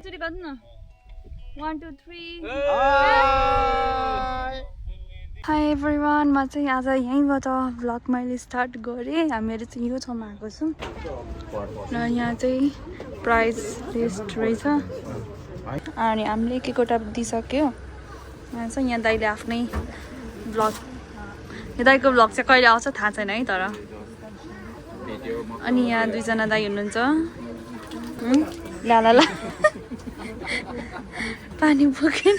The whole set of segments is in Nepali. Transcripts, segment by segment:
एकचोटि गर्नु न 1 2 3 हाई एभ्रिवान म चाहिँ आज यहीँबाट भ्लग मैले स्टार्ट गरेँ हामीहरू चाहिँ यो ठाउँमा आएको छौँ र यहाँ चाहिँ प्राइज लिस्ट रहेछ अनि हामीले एक एकवटा दिइसक्यो यहाँ चाहिँ यहाँ दाइले आफ्नै भ्लग यो दाइको भ्लग चाहिँ कहिले आउँछ थाहा छैन है तर अनि यहाँ दुईजना दाइ हुनुहुन्छ ला ला ला पानी बोकेन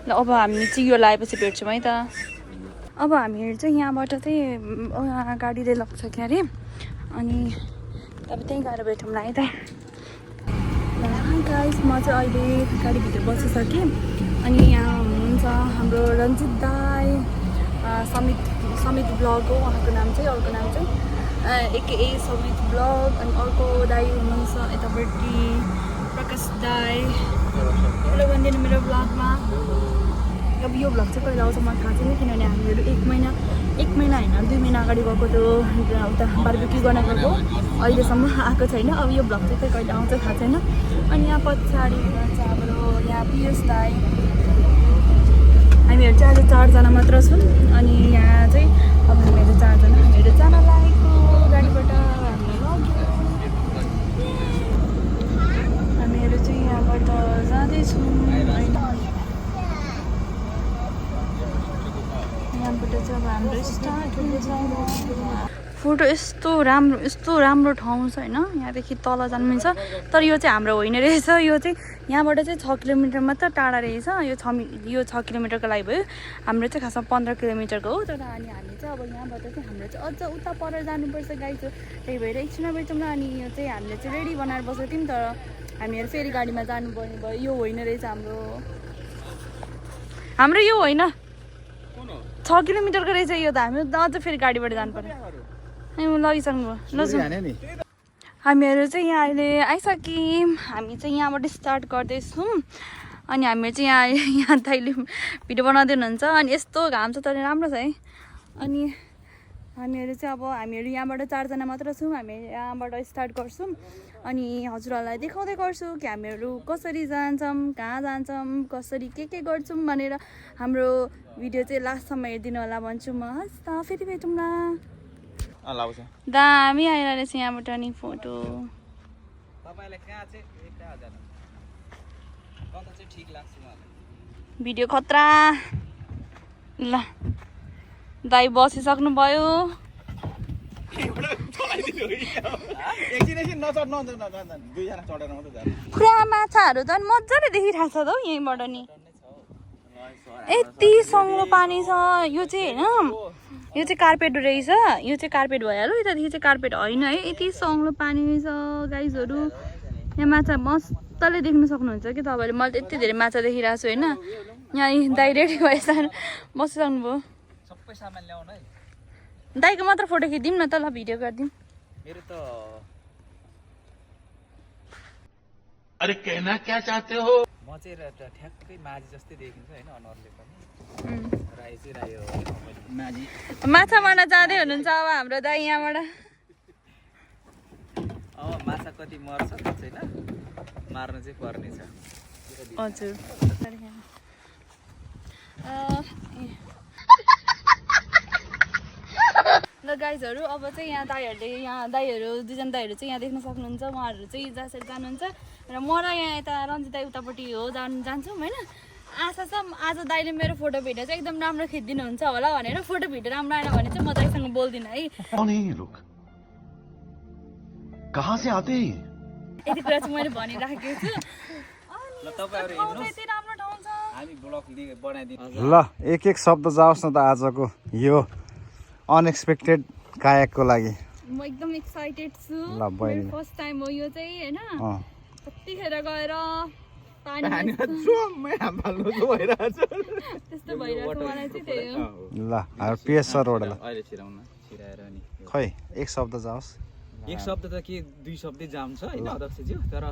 ल अब हामी चाहिँ यो लगाएपछि भेट्छौँ है त अब हामीहरू चाहिँ यहाँबाट चाहिँ गाडीले लग्छ क्या अरे अनि अब त्यहीँ गएर भेटौँला है त गाइस म चाहिँ अहिले गाडीभित्र बसिसकेँ अनि यहाँ हुनुहुन्छ हाम्रो रन्जित दाई समित ब्लग हो उहाँको नाम चाहिँ अर्को नाम चाहिँ एके समित ब्लग अनि अर्को दाई हुनुहुन्छ यतापट्टि प्रकाश दाई हेलो भनिदिनु मेरो ब्लगमा अब यो भ्लग चाहिँ कहिले आउँछ मलाई थाहा छैन किनभने हामीहरू एक महिना होइन 2 महिना अगाडि गएको थियो उता बारबेक्यू गर्न गएको अहिलेसम्म आएको छैन अब यो भ्लग चाहिँ कहिले आउँछ थाहा छैन अनि यहाँ पछाडि चाहिँ हाम्रो यहाँ पियुष दाई हामीहरू चाहिँ अहिले 4 जना मात्र छौँ अनि यहाँ चाहिँ अब हामीहरू 4 जना हामीहरू जान लागेको गाडीबाट हामीहरू चाहिँ यहाँबाट जाँदैछौँ यहाँबाट चाहिँ अब हाम्रो स्टार्ट हुँदैछ फोटो यस्तो राम्रो ठाउँ छ होइन यहाँदेखि तल जानु मिल्छ तर यो चाहिँ हाम्रो होइन रहेछ यो चाहिँ यहाँबाट चाहिँ 6 किलोमिटर मात्र टाढा रहेछ यो 6 किलोमिटरको लागि भयो हाम्रो चाहिँ खासमा 15 किलोमिटरको हो तर अनि हामी चाहिँ अब यहाँबाट चाहिँ हाम्रो चाहिँ अझ उता पर जानुपर्छ गाई छ त्यही भएर एकछिनमा भेटौँ न अनि यो चाहिँ हामीले चाहिँ रेडी बनाएर बसेको थियौँ तर हामीहरू फेरि गाडीमा जानुपर्ने भयो यो होइन रहेछ हाम्रो यो होइन 6 किलोमिटरको रहेछ यो त हामी अझ फेरि गाडीबाट जानु पर्यो लगिसक्नु भयो हामीहरू चाहिँ यहाँ अहिले आइसक्यौँ हामी चाहिँ यहाँबाट स्टार्ट गर्दैछौँ अनि हामीहरू चाहिँ यहाँ दाइले भिडियो बनाउँदै हुनुहुन्छ अनि यस्तो घाम छ तर राम्रो छ है अनि हामीहरू चाहिँ अब हामीहरू यहाँबाट 4 जना मात्र छौँ हामी यहाँबाट स्टार्ट गर्छौँ अनि हजुरहरूलाई देखाउँदै गर्छु कि हामीहरू कसरी जान्छौँ कहाँ जान्छौँ कसरी के गर्छौँ भनेर हाम्रो भिडियो चाहिँ लास्टसम्म हेरिदिनु होला भन्छु म हस् त फेरि भेटौँला दामी आइरहेछ यहाँबाट नि फोटो भिडियो खतरा ल दाइ बसिसक्नु भयो पुरा माछाहरू झन् मजाले देखिरहेको छ त हौ यहीँबाट नि यति सङ्लो पानी छ यो चाहिँ होइन यो चाहिँ कार्पेट रहेछ यो चाहिँ कार्पेट भइहाल्यो यतादेखि चाहिँ कार्पेट होइन है यति सङ्लो पानी छ गाइजहरू यहाँ माछा मजाले देख्न सक्नुहुन्छ कि तपाईँले मैले यति धेरै माछा देखिरहेको छु होइन यहाँ दाइ रेडी भएछ बसिसक्नु भयो सबै सामान ल्याउनु है दाइको मात्र फोटो खिचिदिउँ न त ल भिडियो गरिदिउँ मेरो त अरे कहना क्या चाहते हो म चाहिँ ठ्याक्कै माझी जस्तै देखिन्छ हैन अनुहारले पनि राई चाहिँ राई हो माझी माछा मार्न जाँदै हुनुहुन्छ अब हाम्रो दाइ यहाँबाट माछा कति मर्छ थाहा छैन मार्न चाहिँ पर्ने छ हजुर ल गाइजहरू अब चाहिँ यहाँ दाइहरू 2 जना दाइहरू चाहिँ यहाँ देख्न सक्नुहुन्छ उहाँहरू चाहिँ जसरी जानुहुन्छ र म र यहाँ यता रन्जित दाइ उतापट्टि हो जान्छौँ होइन आशा छ आज दाइले मेरो फोटो भिडियो चाहिँ एकदम राम्रो खिचिदिनुहुन्छ होला भनेर फोटो भिडियो राम्रो आएन भने चाहिँ म दाइसँग बोल्दिनँ है यति कुरा चाहिँ मैले भनिराखेको छु ल एक शब्द जाओस् न त आजको यो अनएक्सपेक्टेड कायाकको लागि म एकदम एक्साइटेड छु मेरो फर्स्ट टाइम हो यो चाहिँ हैन त्यतिखेर गएर पानी त्यस्तो भइरहेको मलाई चाहिँ त्यही हो ल हाम्रो पिएस सरबाट ल अहिले छिराउन छिराएर नि खै एक शब्द जाओस् एक शब्द त के 2 शब्दै जान्छ हैन अध्यक्षज्यू तर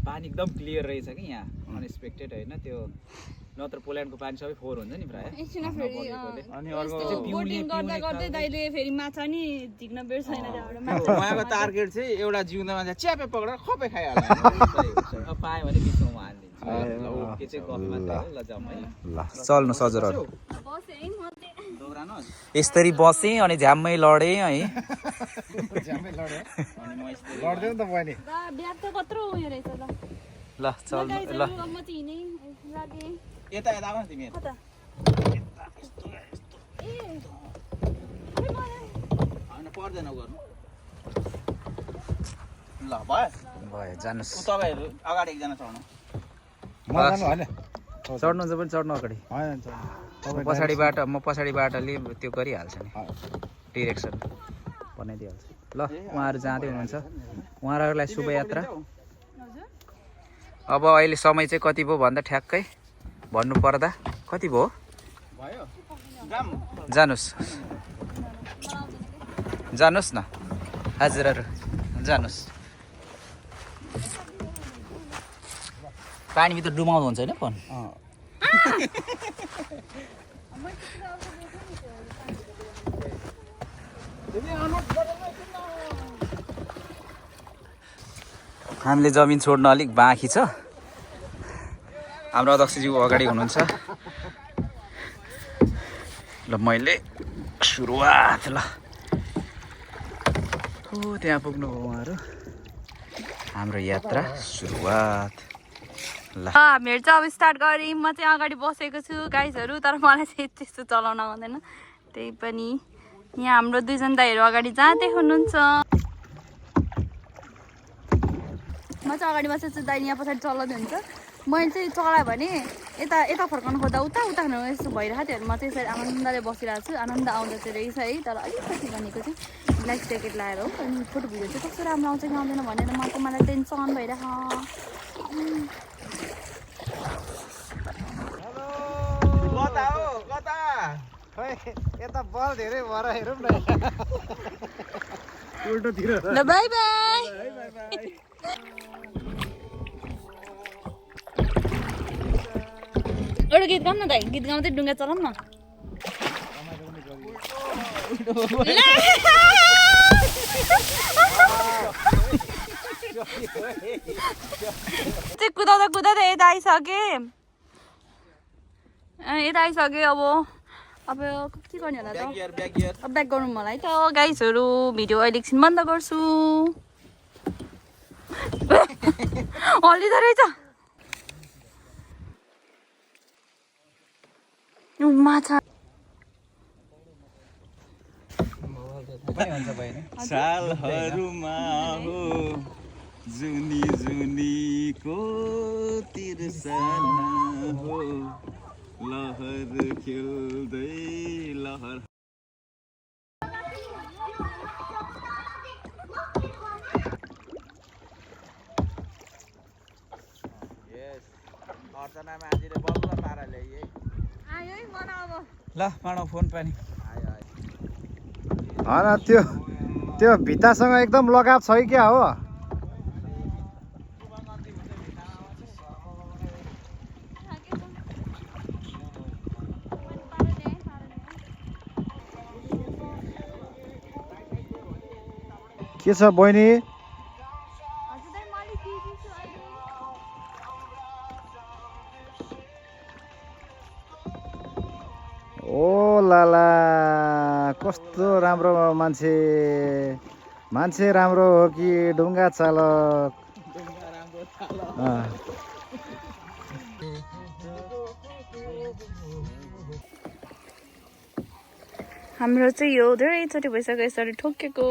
पानी एकदम क्लियर रहेछ कि यहाँ अनएक्सपेक्टेड हैन त्यो नत्र पोल्यान्डको पानी सबै फोहोर हुन्छ नि प्रायः एकछिन फेरि अनि अर्को बोटिङ गर्दा गर्दै दाइले फेरि माछा नि झिक्न बेर छैन त्यहाँबाट उहाँको टार्गेट चाहिँ एउटा जिउँदा मान्छे च्यापे पक्रेर खपै खाइहाल्छ अब पायो भने बिचमा म हालिदिन्छु के चाहिँ गफ मात्रै हो ल जाउँ है ल चल्नु सजरहरू बसे है म यसरी बसेँ अनि झ्याम्मै लडेँ है लड्दै नि त बहिनी बिहा त कत्रो उयो रहेछ ल ल चल्नु ल म चाहिँ हिँडै लागे यता यता आउन तिमी कता ए होइन पर्दैन गर्नु ल भयो भयो जानुहोस् तपाईँहरू अगाडि एकजना चढ्नु म जानु होइन चढ्नुहुन्छ पनि चढ्नु अगाडि होइन म पछाडिबाटले त्यो गरिहाल्छु नि डिरेक्सन बनाइदिइहाल्छु ल उहाँहरू जाँदै हुनुहुन्छ उहाँहरूलाई शुभयात्रा अब अहिले समय चाहिँ कति भयो भन्दा ठ्याक्कै भन्नु पर्दा कति भयो जानुहोस् जानुहोस् न हजुरहरू जानुहोस् पानीभित्र डुबाउँदो हुन्छ होइन फोन हामीले जमिन छोड्न अलिक बाँकी छ हाम्रो अध्यक्षज्यू अगाडि हुनुहुन्छ ल मैले सुरुवात ल हो त्यहाँ पुग्नु हो उहाँहरू हाम्रो यात्रा सुरुवात ल हामीहरू चाहिँ अब स्टार्ट गऱ्यौँ म चाहिँ अगाडि बसेको छु गाइजहरू तर मलाई चाहिँ त्यस्तो चलाउन आउँदैन त्यही पनि यहाँ हाम्रो दुईजना दाइहरू अगाडि जाँदै हुनुहुन्छ म चाहिँ अगाडि बसेको छु दाइ यहाँ पछाडि चलाउँदै हुन्छ मैले चाहिँ चलाएँ भने यता यता फर्काउनु खोज्दा उता उता खानु यस्तो भइरहेको थियो म चाहिँ यसरी आनन्दले बसिरहेको छु आनन्द आउँदा चाहिँ रहेछ है तर अलिकति भनेको चाहिँ लाइफ ज्याकेट लाएर हो अनि फोटो भिडियो चाहिँ कस्तो राम्रो आउँछ कि आउँदैन भनेर मलाई टेन्सन भइरहेको यता बल धेरै भएर हेरौँ न उल्टोतिर ल बाई बाई एउटा गीत गाउँ न दाइ गीत गाउँदै डुङ्गा चलाउँ न चाहिँ कुदाउँदा कुदाउँदै यता आइसकेँ यता आइसकेँ अब के गर्ने होला त अब ब्याक गरौँ मलाई त गाइसहरू भिडियो अहिले एकछिन बन्द गर्छु हल्लिँदो रहेछ माछा सालहरूमा हो जुनी जुनीको तिर्सना हो लहर खेल्दै लहर अर्चना माझीले बल्ल पाराले आयो है मलाई अब ल मानौ फोन पानी होइन त्यो भित्तासँग एकदम लगाव छ कि क्या हो के छ बहिनी ओ लाला कस्तो राम्रो मान्छे राम्रो हो कि ढुङ्गा चालक हाम्रो चाहिँ यो धेरैचोटि भइसक्यो यसरी ठोकेको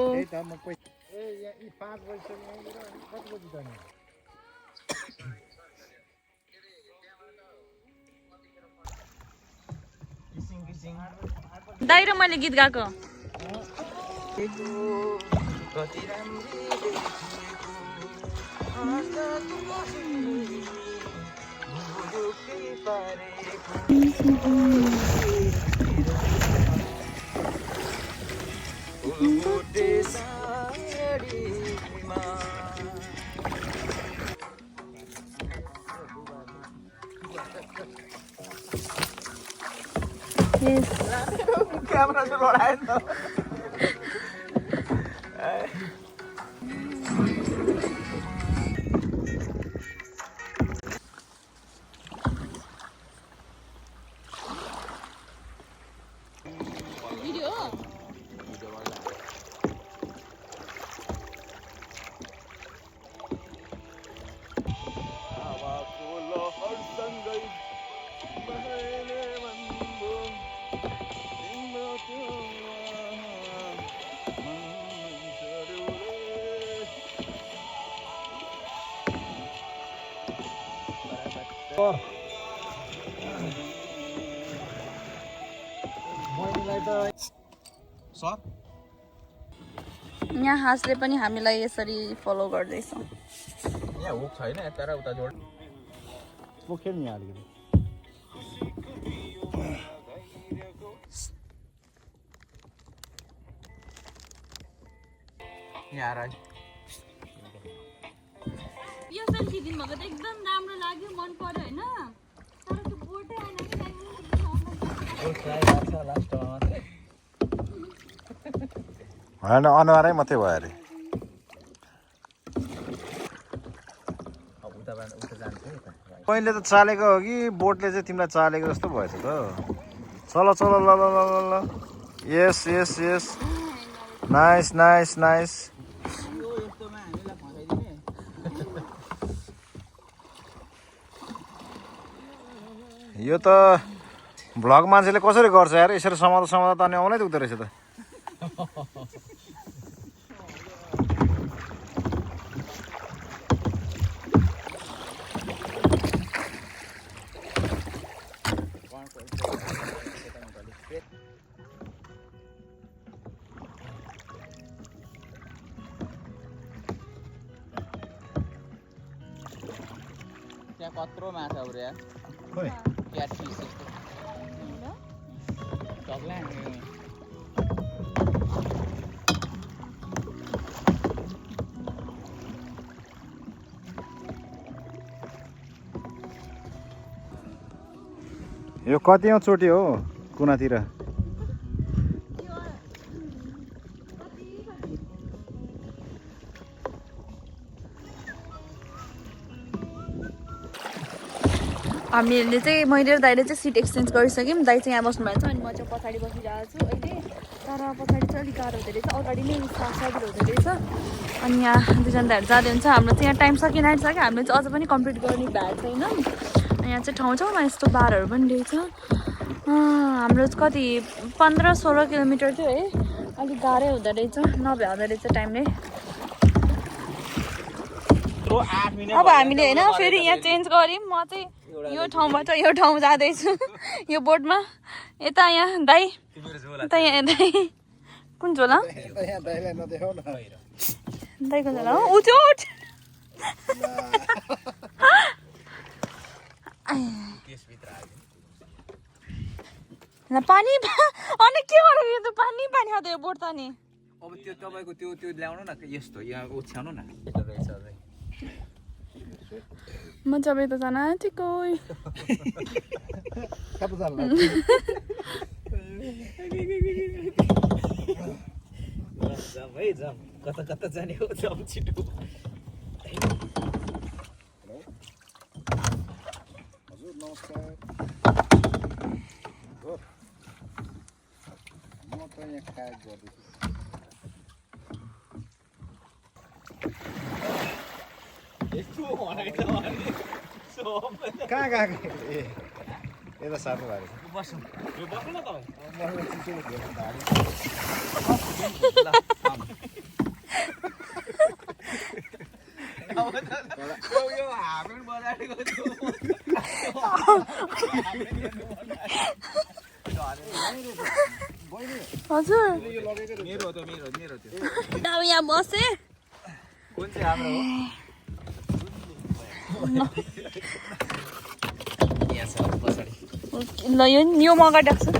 दाइ र मैले गीत गाएको Yes. क्यामेरा चाहिँ लडाएन त सर यहाँ हाँसले पनि हामीलाई यसरी फलो गर्दैछ यहाँ हुक छैन यता र उता जोड पोख्यो नि यहाँ अलिकति यहाँ आएर यो सेल्फी दिनुभएको त एकदम राम्रो लाग्यो मन पर्यो होइन तर त्यो बोटै आएन होइन अनुहारै मात्रै भयो अरे पहिले त चालेको हो कि बोटले चाहिँ तिमीलाई चालेको जस्तो भएछ त चल चल ल ल ल ल ल यस यस यस नाइस नाइस नाइस यो त भ्लग मान्छेले कसरी गर्छ यार यसरी समाउँदा समाउँदा त अनि आउनै दुख्दो रहेछ त त्यहाँ कत्रो माछा उरे खोइ क्याटफिस जस्तो सक्ला यो कतिौँ चोटि हो कुनातिर हामीले चाहिँ मैले र दाइले चाहिँ सिट एक्सचेन्ज गरिसक्यौँ दाइ चाहिँ यहाँ बस्नु भएको छ अनि म चाहिँ पछाडि बसिरहेको छु अहिले तर पछाडि चाहिँ अलिक गाह्रो हुँदो रहेछ अगाडि नै सजिलो हुँदो रहेछ अनि यहाँ दुईजना दाइहरू जाँदै हुन्छ हाम्रो चाहिँ यहाँ टाइम सकिन आँटिसक्यो हामीले चाहिँ अझ पनि कम्प्लिट गर्ने भएको छैन यहाँ चाहिँ ठाउँ ठाउँमा यस्तो बारहरू पनि रहेछ हाम्रो कति 15-16 किलोमिटर थियो है अलिक गाह्रै हुँदो रहेछ नभ्याउँदो रहेछ टाइमले अब हामीले होइन फेरि यहाँ चेन्ज गऱ्यौँ म चाहिँ यो ठाउँबाट यो ठाउँ जाँदैछु यो बोटमा यता यहाँ दाइ यता यहाँ दाइ कुन झोला दाइको झोला हो उठ उठ पानी अनि के गर्यो यो त पानी पानी खाँदै यो बोट त नि अब त्यो तपाईँको त्यो त्यो ल्याउनु न यस्तो यहाँ ओछ्याउनु न यस्तो रहेछ अझै म चाहिँ त जान आँटेको जाम है जाम कता कता जाने हो जाम छिटो हजुर नमस्कार म त यहाँ खाए गर्दैछु कहाँ गएको ए यता सार्नु भएको बस्नु यो बस्नु न तपाईँ यो हामी बजारेको हजुर मेरो हो त मेरो त्यो अब यहाँ बसे कुन चाहिँ हाम्रो हो यहाँ छ पछाडि ल यो म अगाडि राख्छु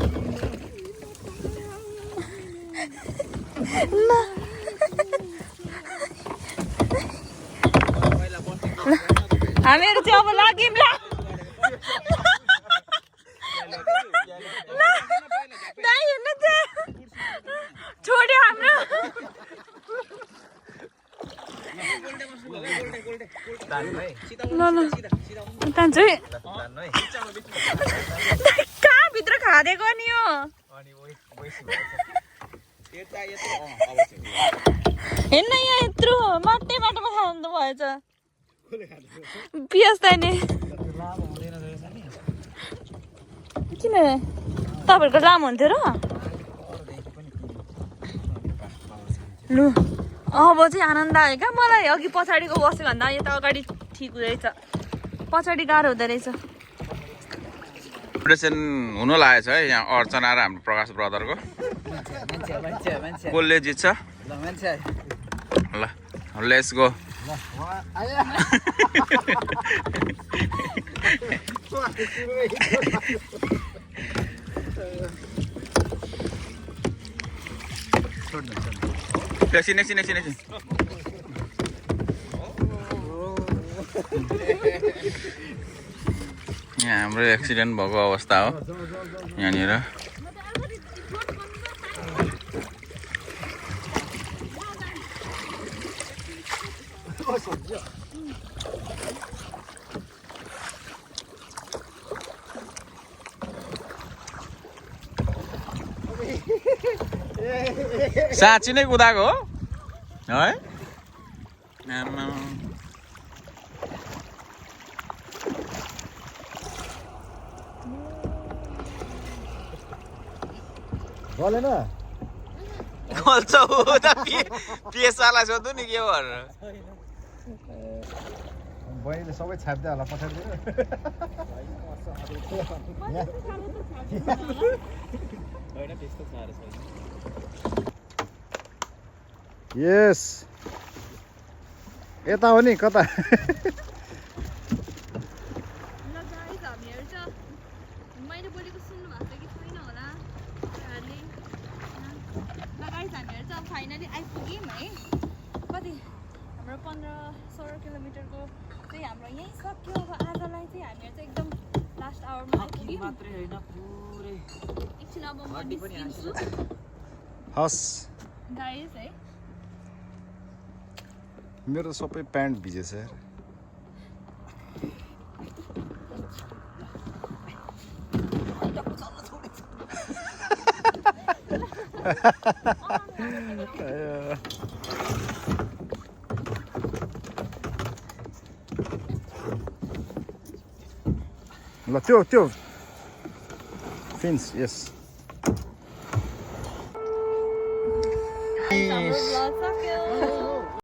ल हामीहरू चाहिँ अब लाग्यौँ ल ल ल तान्छु है कहाँ भित्र खाँदेको नि हो हेर्न यहाँ यत्रो माटै माटोमा खानु भएछ पियाज ताने किन तपाईँहरूको लामो हुन्थ्यो र लु अब चाहिँ आनन्द आयो क्या मलाई अघि पछाडिको बस्यो भन्दा यता अगाडि ठिक हुँदैछ पछाडि गाह्रो हुँदो रहेछ अपरेसन हुन लागेछ है यहाँ अर्चना र हाम्रो प्रकाश ब्रदरको कसले जित्छ ल लेट्स गो एकछिन यहाँ हाम्रो एक्सिडेन्ट भएको अवस्था हो यहाँनिर साँच्ची नै कुदाएको हो है गलेन गल्छ हो त पेसालाई सोध्नु नि के हो भनेर बहिनीले सबै छाप्दै होला पछाडि यस यता हो नि कता मैले बोलेको सुन्नु भएको छ कि छैन होला हामीहरू चाहिँ फाइनली आइपुग्यौँ है कति हाम्रो 15-16 किलोमिटरको चाहिँ हाम्रो यहीँ सक्यो अब आजलाई चाहिँ हामीहरू चाहिँ एकदम लास्ट आवरमा आइपुग्यौँ मात्रै होइन पुरै एकछिन अब म निस्किन्छु हस् गाइस है मेरो त सबै प्यान्ट भिजेछ यार ल त्यो फिन्स यस हाम्रो vlog सक्यो